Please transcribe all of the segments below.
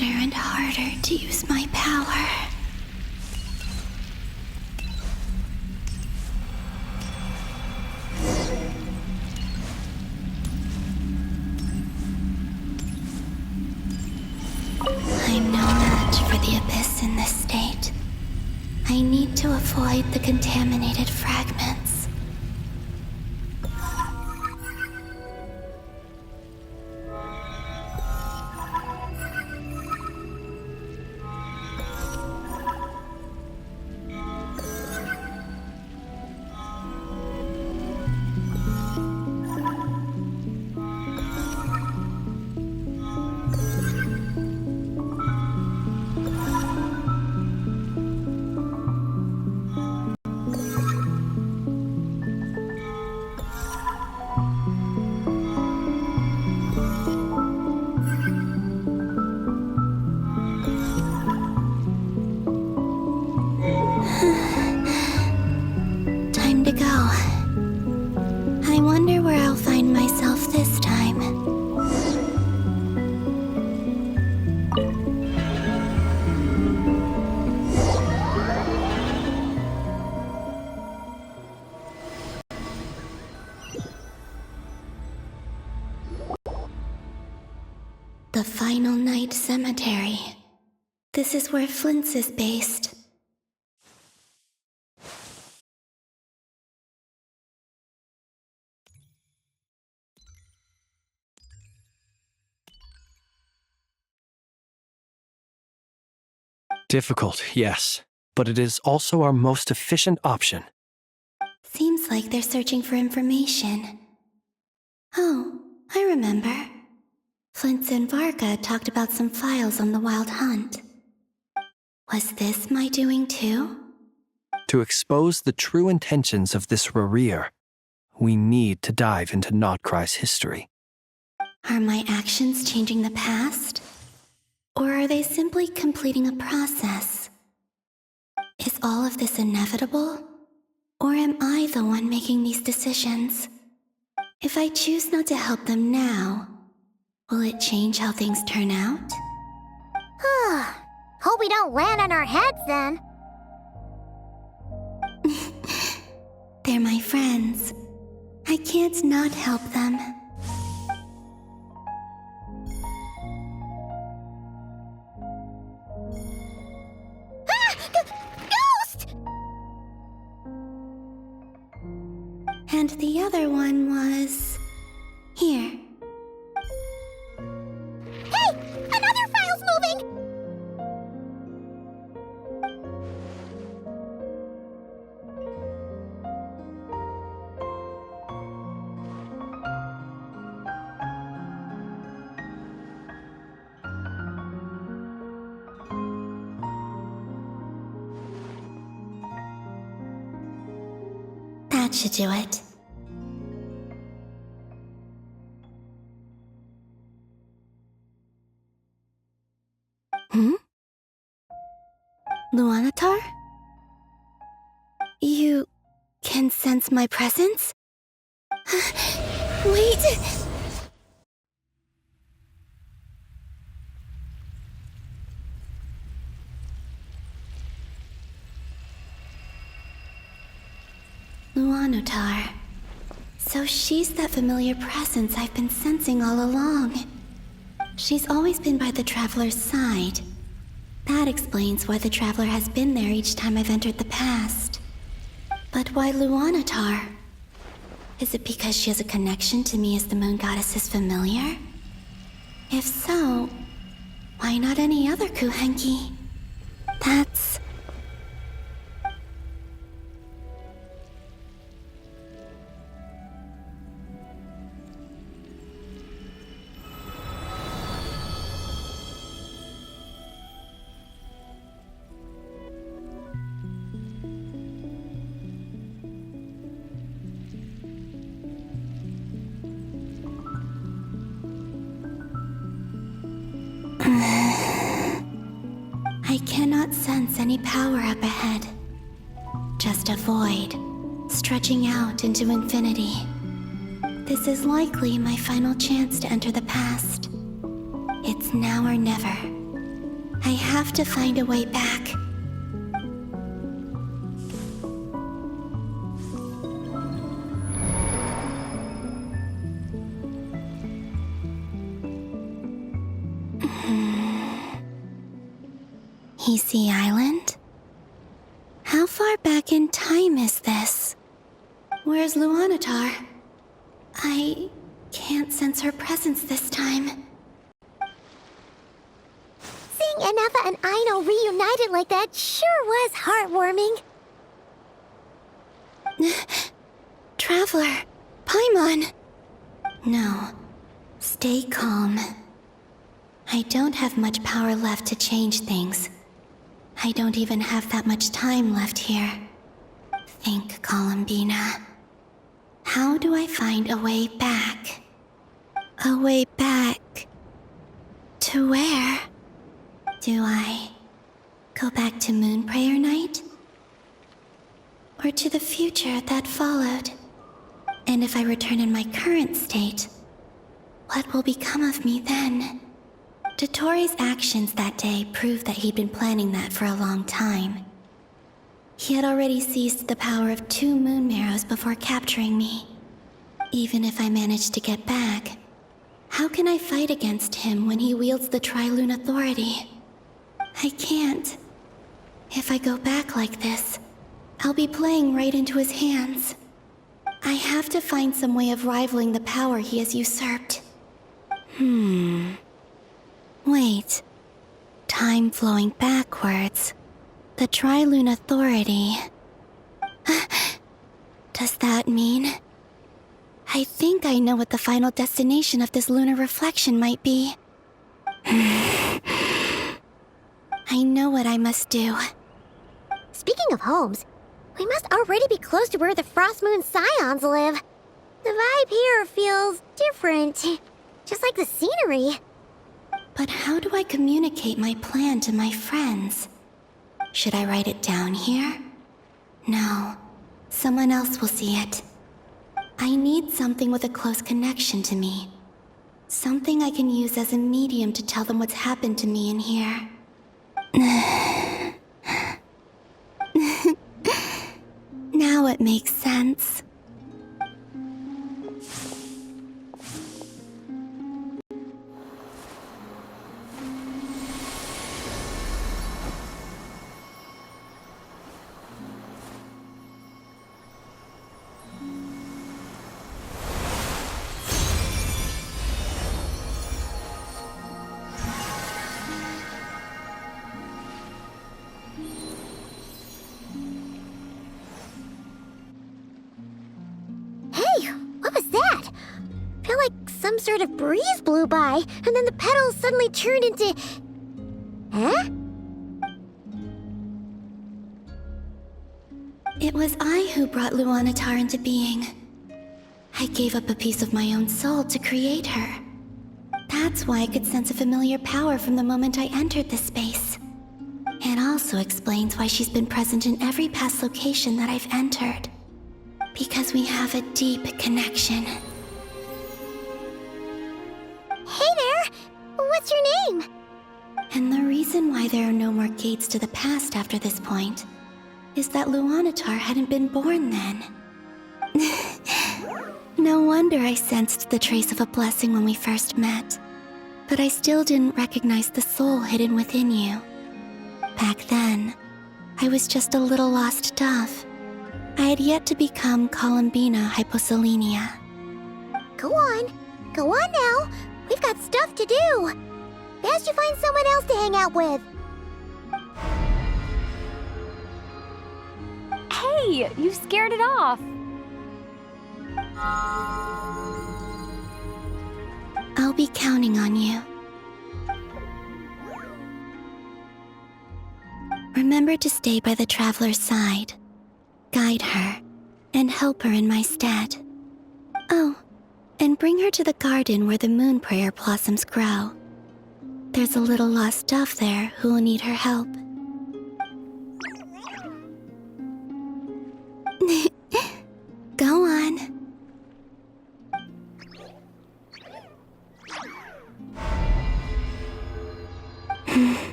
harder and harder to use my power. I'm no match for the Abyss in this state. I need to avoid the contaminated fragments. Time to go. I wonder where I'll find myself this time. The Final Night Cemetery. This is where Flint's is based. Difficult, yes, but it is also our most efficient option. Seems like they're searching for information. Oh, I remember. Flint and Varga talked about some files on the Wild Hunt. Was this my doing too? To expose the true intentions of this Rereer, we need to dive into Notcry's history. Are my actions changing the past? Or are they simply completing a process? Is all of this inevitable? Or am I the one making these decisions? If I choose not to help them now, will it change how things turn out? Hope we don't land on our heads then. They're my friends. I can't not help them. Ghost! And the other one was... here. Hey! Another file's moving! That should do it. Luanatar? You can sense my presence? Wait! Luanatar. So she's that familiar presence I've been sensing all along. She's always been by the Traveler's side. That explains why the Traveler has been there each time I've entered the past. But why Luanatar? Is it because she has a connection to me as the Moon Goddess's familiar? If so, why not any other Kuhenki? That's... I cannot sense any power up ahead. Just a void, stretching out into infinity. This is likely my final chance to enter the past. It's now or never. I have to find a way back. Easy Island? How far back in time is this? Where's Luanatar? I can't sense her presence this time. Seeing Anafa and Aino reunited like that sure was heartwarming. Traveler, Paimon! No, stay calm. I don't have much power left to change things. I don't even have that much time left here. Think, Columbina. How do I find a way back? A way back... to where? Do I go back to Moon Prayer Night? Or to the future that followed? And if I return in my current state, what will become of me then? Dotori's actions that day proved that he'd been planning that for a long time. He had already seized the power of 2 moon marrows before capturing me. Even if I managed to get back, how can I fight against him when he wields the Tri-Lune Authority? I can't. If I go back like this, I'll be playing right into his hands. I have to find some way of rivaling the power he has usurped. Wait. Time flowing backwards. The Tri-Lune Authority. Does that mean... I think I know what the final destination of this lunar reflection might be. I know what I must do. Speaking of homes, we must already be close to where the Frost Moon Scions live. The vibe here feels different, just like the scenery. But how do I communicate my plan to my friends? Should I write it down here? No, someone else will see it. I need something with a close connection to me. Something I can use as a medium to tell them what's happened to me in here. Now it makes sense. Some sort of breeze blew by, and then the petals suddenly turned into... Huh? It was I who brought Luanatar into being. I gave up a piece of my own soul to create her. That's why I could sense a familiar power from the moment I entered this space. It also explains why she's been present in every past location that I've entered. Because we have a deep connection. Hey there! What's your name? And the reason why there are no more gates to the past after this point is that Luanatar hadn't been born then. No wonder I sensed the trace of a blessing when we first met. But I still didn't recognize the soul hidden within you. Back then, I was just a little lost dove. I had yet to become Columbina Hyposelenia. Go on now. We've got stuff to do. Best you find someone else to hang out with. Hey, you scared it off. I'll be counting on you. Remember to stay by the traveler's side, guide her, and help her in my stead. Oh, and bring her to the garden where the moon prayer blossoms grow. There's a little lost dove there who will need her help. Go on.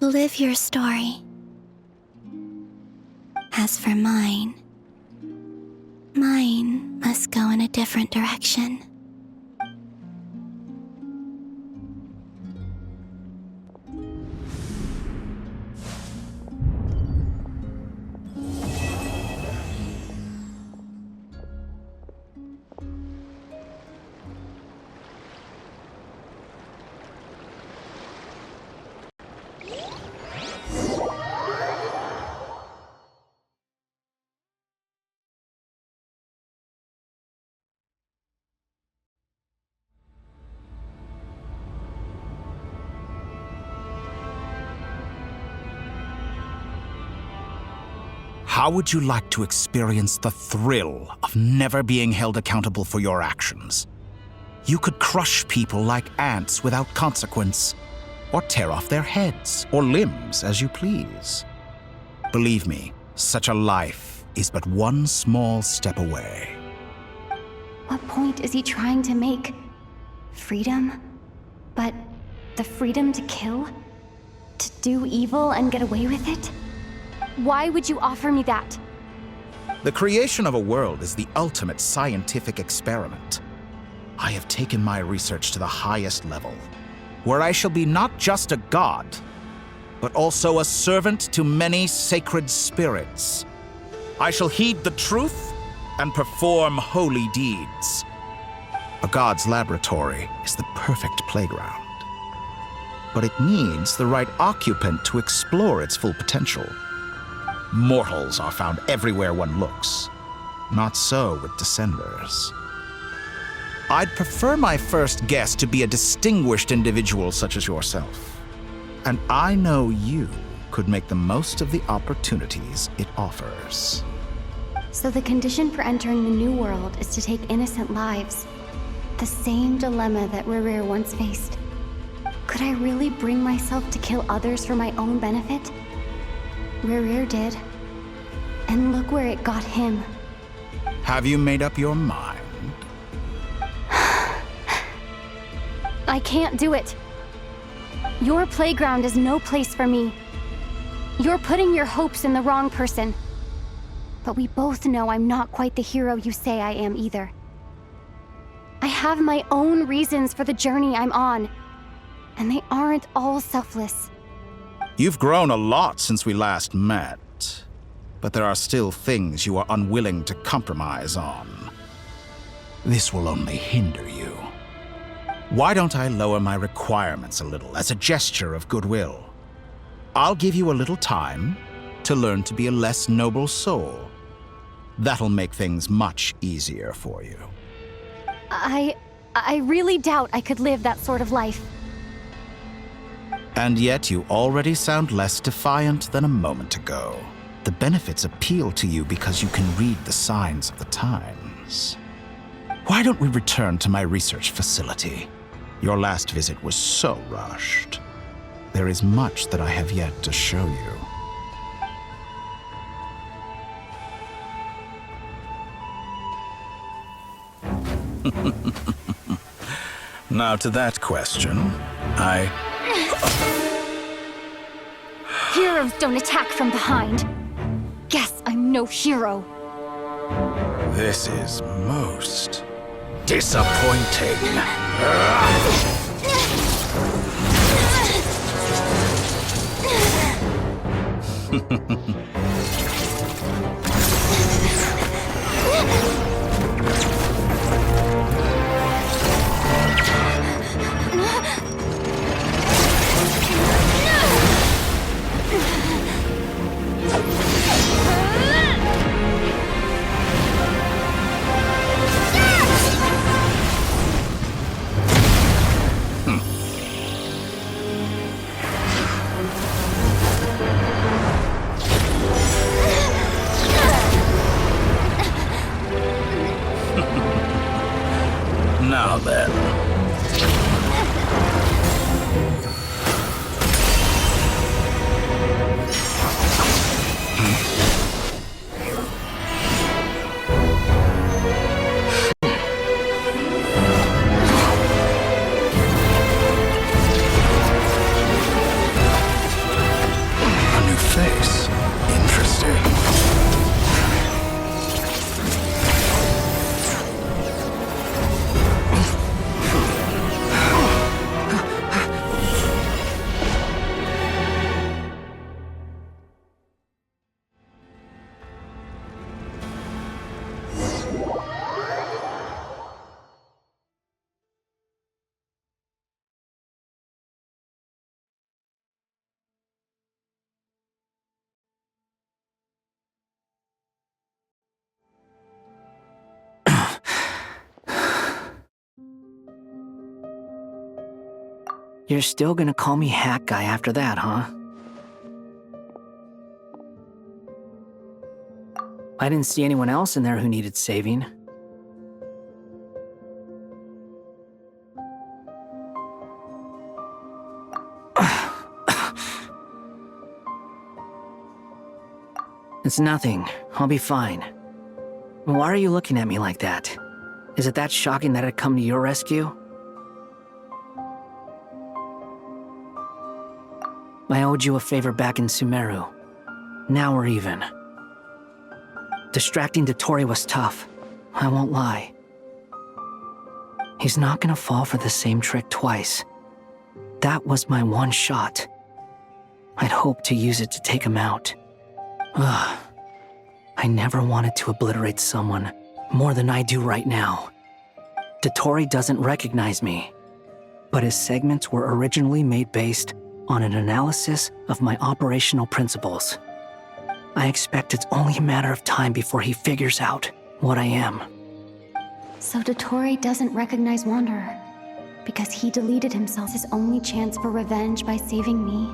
live your story. As for mine must go in a different direction. How would you like to experience the thrill of never being held accountable for your actions? You could crush people like ants without consequence, or tear off their heads or limbs as you please. Believe me, such a life is but one small step away. What point is he trying to make? Freedom? But the freedom to kill? To do evil and get away with it? Why would you offer me that? The creation of a world is the ultimate scientific experiment. I have taken my research to the highest level, where I shall be not just a god, but also a servant to many sacred spirits. I shall heed the truth and perform holy deeds. A god's laboratory is the perfect playground, but it needs the right occupant to explore its full potential. Mortals are found everywhere one looks. Not so with Descenders. I'd prefer my first guest to be a distinguished individual such as yourself. And I know you could make the most of the opportunities it offers. So the condition for entering the new world is to take innocent lives. The same dilemma that Rerir once faced. Could I really bring myself to kill others for my own benefit? Rerir did. And look where it got him. Have you made up your mind? I can't do it. Your playground is no place for me. You're putting your hopes in the wrong person. But we both know I'm not quite the hero you say I am either. I have my own reasons for the journey I'm on. And they aren't all selfless. You've grown a lot since we last met, but there are still things you are unwilling to compromise on. This will only hinder you. Why don't I lower my requirements a little as a gesture of goodwill? I'll give you a little time to learn to be a less noble soul. That'll make things much easier for you. I really doubt I could live that sort of life. And yet you already sound less defiant than a moment ago. The benefits appeal to you because you can read the signs of the times. Why don't we return to my research facility? Your last visit was so rushed. There is much that I have yet to show you. Now to that question, Heroes don't attack from behind. Guess I'm no hero. This is most disappointing. You're still gonna call me Hack Guy after that, huh? I didn't see anyone else in there who needed saving. It's nothing. I'll be fine. Why are you looking at me like that? Is it that shocking that I'd come to your rescue? I owed you a favor back in Sumeru. Now we're even. Distracting Dotori was tough. I won't lie. He's not gonna fall for the same trick twice. That was my one shot. I'd hoped to use it to take him out. Ugh. I never wanted to obliterate someone more than I do right now. Dotori doesn't recognize me, but his segments were originally made based on an analysis of my operational principles. I expect it's only a matter of time before he figures out what I am. So Dotori doesn't recognize Wanderer because he deleted himself. His only chance for revenge by saving me.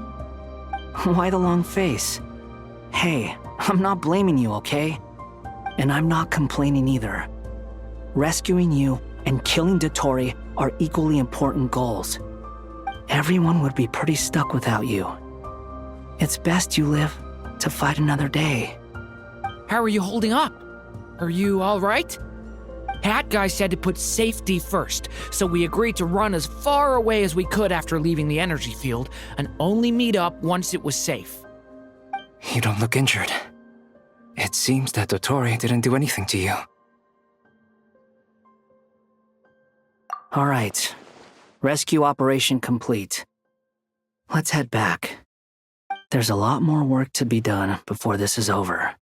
Why the long face? Hey, I'm not blaming you, okay? And I'm not complaining either. Rescuing you and killing Dotori are equally important goals. Everyone would be pretty stuck without you. It's best you live to fight another day. How are you holding up? Are you all right? Hat Guy said to put safety first, so we agreed to run as far away as we could after leaving the energy field and only meet up once it was safe. You don't look injured. It seems that Dotori didn't do anything to you. All right. Rescue operation complete. Let's head back. There's a lot more work to be done before this is over.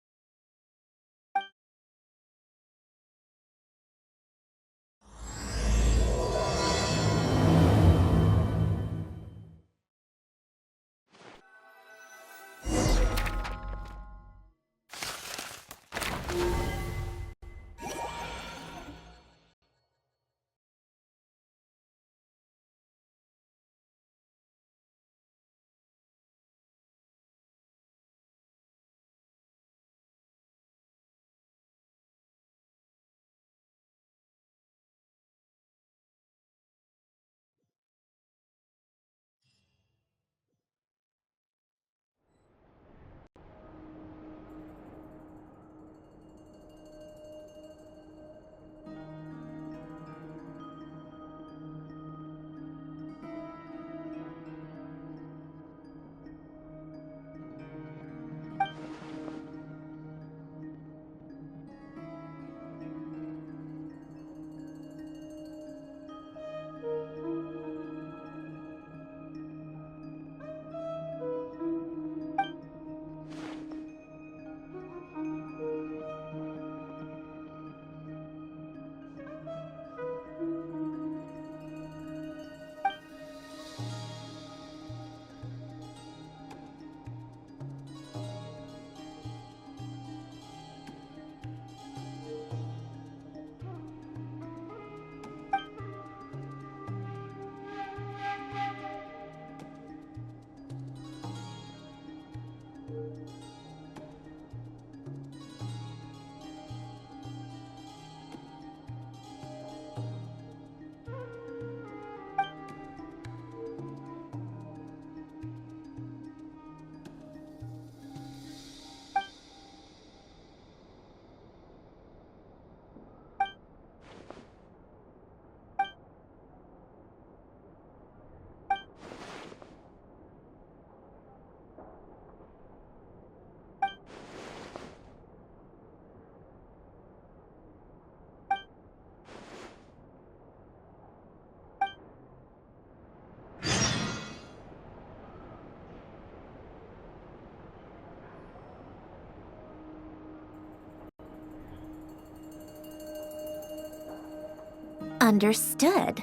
Understood.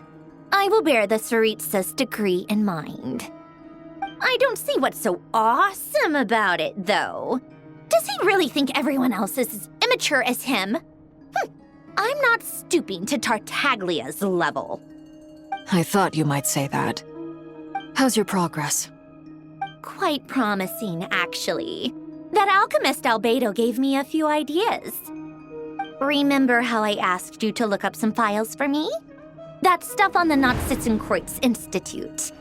I will bear the Tsaritsa's decree in mind. I don't see what's so awesome about it, though. Does he really think everyone else is as immature as him? I'm not stooping to Tartaglia's level. I thought you might say that. How's your progress? Quite promising, actually. That alchemist Albedo gave me a few ideas. Remember how I asked you to look up some files for me? That stuff on the Nazi-Kreuz Institute.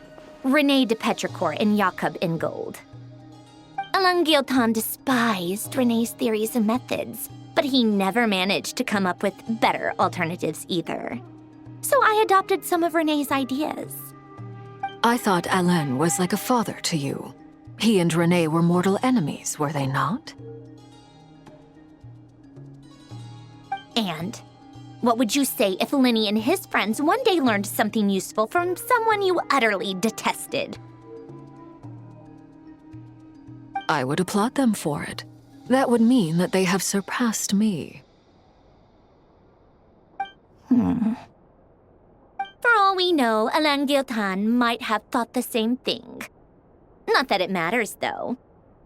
René de Petrichor and Jakob Ingold. Alain Guillotin despised René's theories and methods, but he never managed to come up with better alternatives either. So I adopted some of René's ideas. I thought Alain was like a father to you. He and René were mortal enemies, were they not? And what would you say if Lenny and his friends one day learned something useful from someone you utterly detested? I would applaud them for it. That would mean that they have surpassed me. For all we know, Alain Guillotin might have thought the same thing. Not that it matters, though.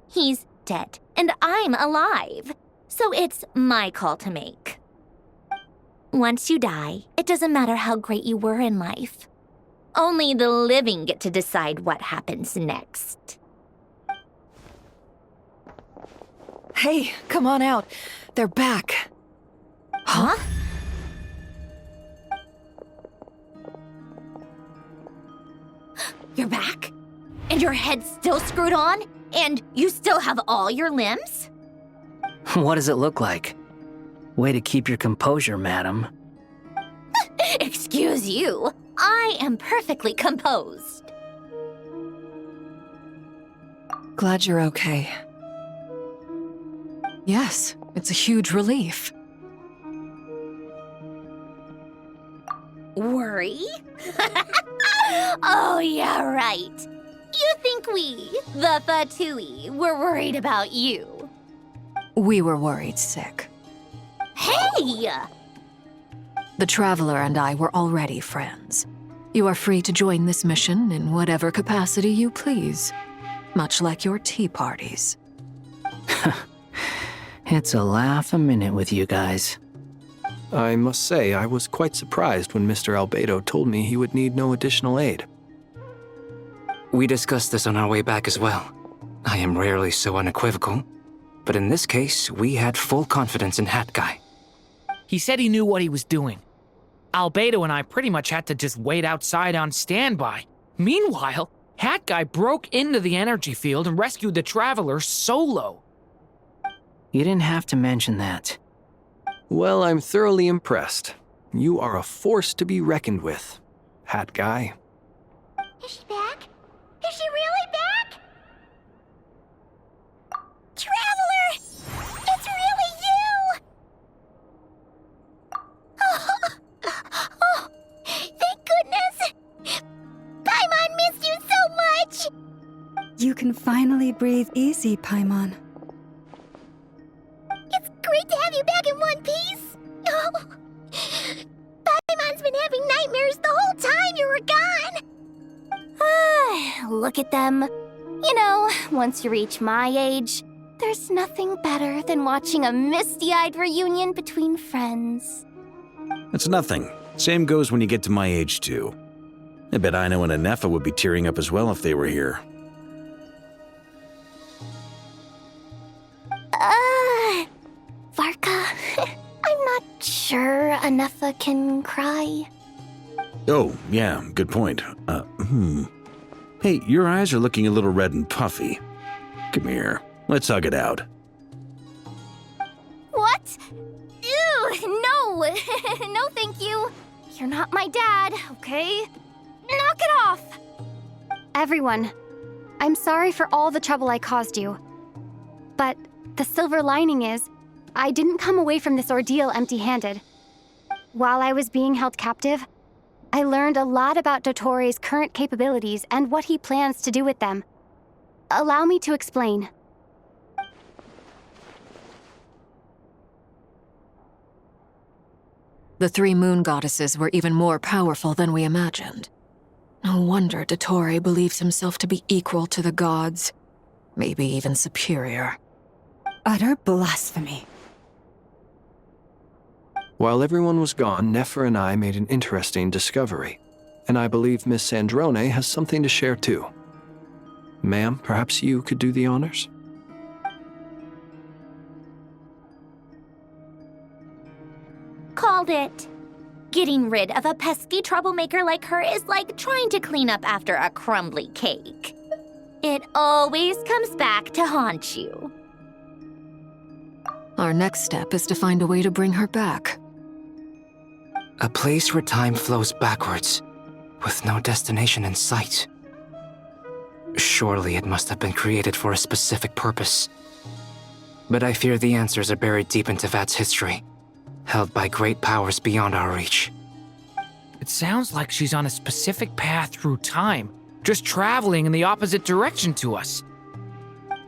He's dead, and I'm alive. So it's my call to make. Once you die, it doesn't matter how great you were in life. Only the living get to decide what happens next. Hey, come on out. They're back. Huh? You're back? And your head's still screwed on? And you still have all your limbs? What does it look like? Way to keep your composure, madam. Excuse you. I am perfectly composed. Glad you're okay. Yes, it's a huge relief. Worry? Oh, yeah, right. You think we, the Fatui, were worried about you? We were worried sick. Hey! The Traveler and I were already friends. You are free to join this mission in whatever capacity you please, much like your tea parties. It's a laugh a minute with you guys. I must say, I was quite surprised when Mr. Albedo told me he would need no additional aid. We discussed this on our way back as well. I am rarely so unequivocal, but in this case, we had full confidence in Hat Guy. He said he knew what he was doing. Albedo and I pretty much had to just wait outside on standby. Meanwhile, Hat Guy broke into the energy field and rescued the Traveler solo. You didn't have to mention that. Well, I'm thoroughly impressed. You are a force to be reckoned with, Hat Guy. Is she back? Is she really back? Traveler! It's really you! Oh, thank goodness! Paimon missed you so much! You can finally breathe easy, Paimon. It's great to have you back in one piece! Oh, Paimon's been having nightmares the whole time you were gone! Look at them. You know, once you reach my age, there's nothing better than watching a misty-eyed reunion between friends. It's nothing. Same goes when you get to my age, too. I bet Ino and Anefa would be tearing up as well if they were here. Varka, I'm not sure Anefa can cry. Oh, yeah, good point. Hey, your eyes are looking a little red and puffy. Come here, let's hug it out. What? Ew, no. No, thank you. You're not my dad, okay? Knock it off! Everyone, I'm sorry for all the trouble I caused you. But the silver lining is, I didn't come away from this ordeal empty-handed. While I was being held captive, I learned a lot about Dottoro's current capabilities and what he plans to do with them. Allow me to explain. The three moon goddesses were even more powerful than we imagined. No wonder Dottore believes himself to be equal to the gods, maybe even superior. Utter blasphemy. While everyone was gone, Nefer and I made an interesting discovery. And I believe Miss Sandrone has something to share too. Ma'am, perhaps you could do the honors? Called it. Getting rid of a pesky troublemaker like her is like trying to clean up after a crumbly cake. It always comes back to haunt you. Our next step is to find a way to bring her back. A place where time flows backwards, with no destination in sight. Surely it must have been created for a specific purpose. But I fear the answers are buried deep in Tevat's history, held by great powers beyond our reach. It sounds like she's on a specific path through time, just traveling in the opposite direction to us.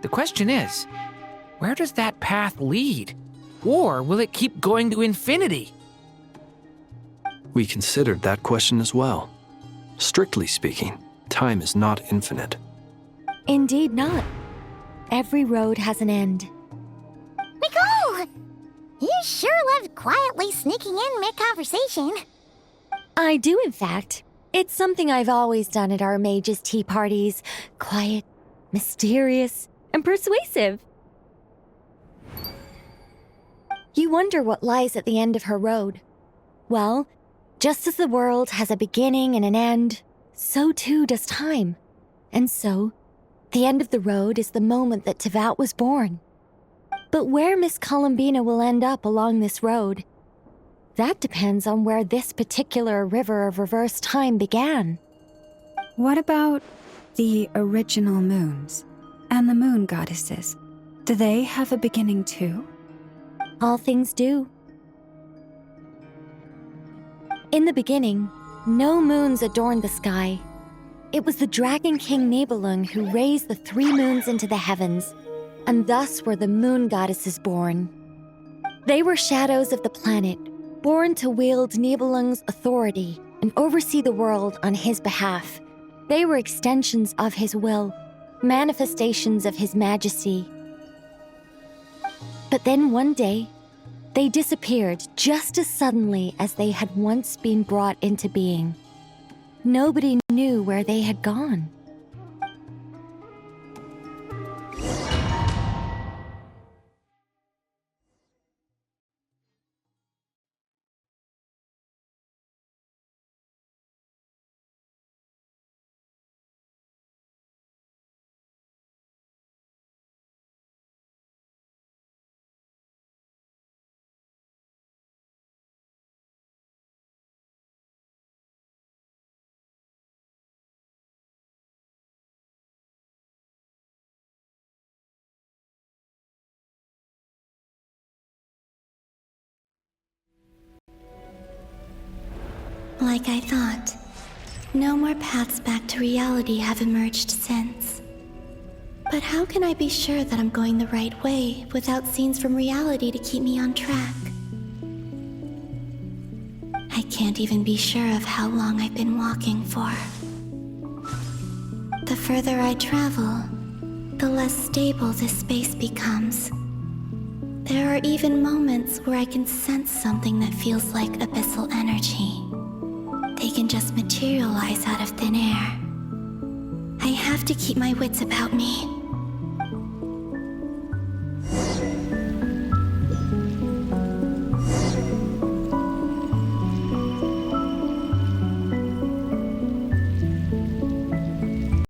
The question is, where does that path lead? Or will it keep going to infinity? We considered that question as well. Strictly speaking, time is not infinite. Indeed not. Every road has an end. Nicole! You sure loved quietly sneaking in mid-conversation. I do, in fact. It's something I've always done at our mages' tea parties. Quiet, mysterious, and persuasive. You wonder what lies at the end of her road. Well, just as the world has a beginning and an end, so too does time. And so, the end of the road is the moment that Tevat was born. But where Miss Columbina will end up along this road, that depends on where this particular river of reverse time began. What about the original moons and the moon goddesses? Do they have a beginning too? All things do. In the beginning, no moons adorned the sky. It was the Dragon King Nibelung who raised the 3 moons into the heavens, and thus were the moon goddesses born. They were shadows of the planet, born to wield Nibelung's authority and oversee the world on his behalf. They were extensions of his will, manifestations of his majesty. But then one day, they disappeared just as suddenly as they had once been brought into being. Nobody knew where they had gone. Like I thought, no more paths back to reality have emerged since. But how can I be sure that I'm going the right way without scenes from reality to keep me on track? I can't even be sure of how long I've been walking for. The further I travel, the less stable this space becomes. There are even moments where I can sense something that feels like abyssal energy. They can just materialize out of thin air. I have to keep my wits about me.